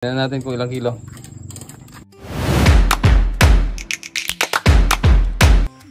Tignan natin kung ilang kilo.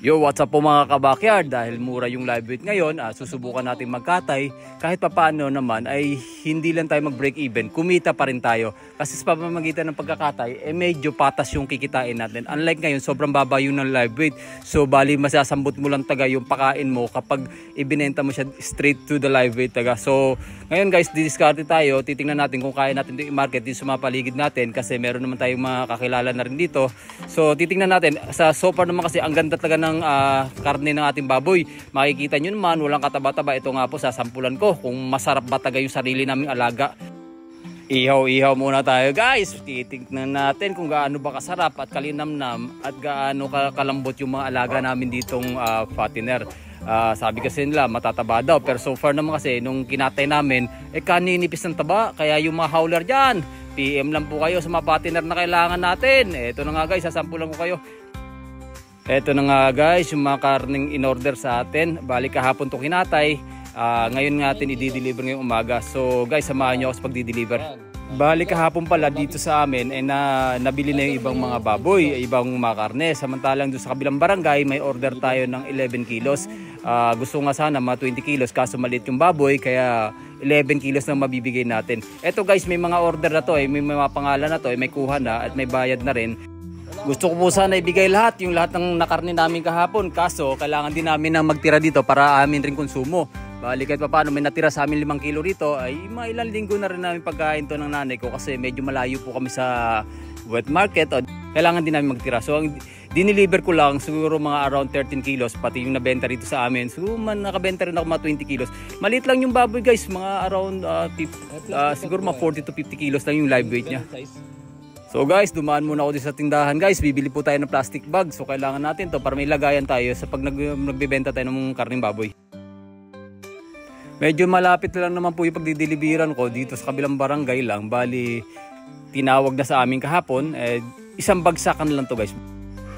Yo, what's up po mga kabakyard? Dahil mura yung live weight ngayon, susubukan natin magkatay. Kahit papaano naman ay hindi lang tayo mag break even, kumita pa rin tayo. Kasi sa pamamagitan ng pagkakatay, medyo patas yung kikitain natin. Unlike ngayon, sobrang baba yung ng live weight. So bali masasambot mo lang taga yung pakain mo kapag ibinenta mo siya straight to the live weight taga. So ngayon guys, didiskarte tayo. Titingnan natin kung kaya natin ito i-market din sa mga paligid natin. Kasi meron naman tayong mga kakilala na rin dito. So titingnan natin. So far naman kasi ang ganda talaga ng karne ng ating baboy. Makikita nyo naman, walang kataba-taba. Ito nga po, sasampulan ko kung masarap ba taga yung sarili naming alaga. Ihaw-ihaw muna tayo guys. Titignan natin kung gaano ba kasarap at kalinamnam at gaano kalambot yung mga alaga namin ditong fattener. Sabi kasi nila matataba daw, pero so far naman kasi nung kinatay namin kaninipis ng taba. Kaya yung mga howler dyan, PM lang po kayo sa mga fattener na kailangan natin. Ito na nga guys, sasampulan ko kayo. Ito na nga guys, yung mga karning in-order sa atin. Balik kahapon to kinatay. Ngayon nga atin i-deliver ngayong umaga. So guys, samahan nyo ako sa pag-deliver. Balik kahapon pala dito sa amin nabili na yung ibang mga baboy, ibang mga karne. Samantalang doon sa kabilang barangay may order tayo ng 11 kilos. Gusto nga sana mga 20 kilos kaso maliit yung baboy kaya 11 kilos na mabibigay natin. Ito guys, may mga order na to may mga pangalan na to may kuha na at may bayad na rin. Gusto ko po sana ibigay lahat ng nakarne namin kahapon. Kaso kailangan din namin na magtira dito para amin rin konsumo. Bali kahit paano may natira sa amin 5 kilo rito ay mga ilang linggo na rin namin pagkain to ng nanay ko kasi medyo malayo po kami sa wet market. Kailangan din namin magtira. So ang dineliver ko lang siguro mga around 13 kilos pati yung nabenta rito sa amin. So nakabenta rin ako mga 20 kilos. Maliit lang yung baboy guys, mga around siguro mga 40 to 50 kilos lang yung live weight niya. So guys, dumaan muna ako dito sa tindahan guys. Bibili po tayo ng plastic bag. So kailangan natin to para may lagayan tayo sa pag nagbebenta tayo ng karning baboy. Medyo malapit lang naman po yung pagdideliveran ko dito sa kabilang barangay lang. Bali, tinawag na sa amin kahapon. Isang bagsakan lang to guys.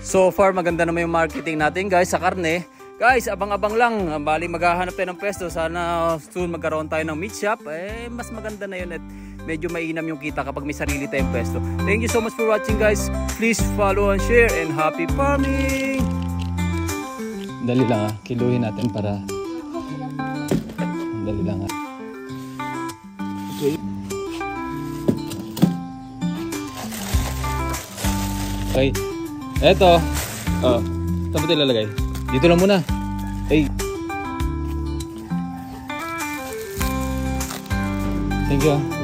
So far, maganda naman yung marketing natin guys sa karne. Guys, abang-abang lang. Bali, maghahanap tayo ng pwesto. Sana soon magkaroon tayo ng meat shop. Mas maganda na yun at medyo mainam yung kita kapag may sarili tayong pwesto. Thank you so much for watching guys. Please follow and share and happy farming! Dali lang kiluhin natin para... Dali lang Okay. Okay. Eto. Saan ba tayo lalagay? Dito lang muna. Hey. Thank you.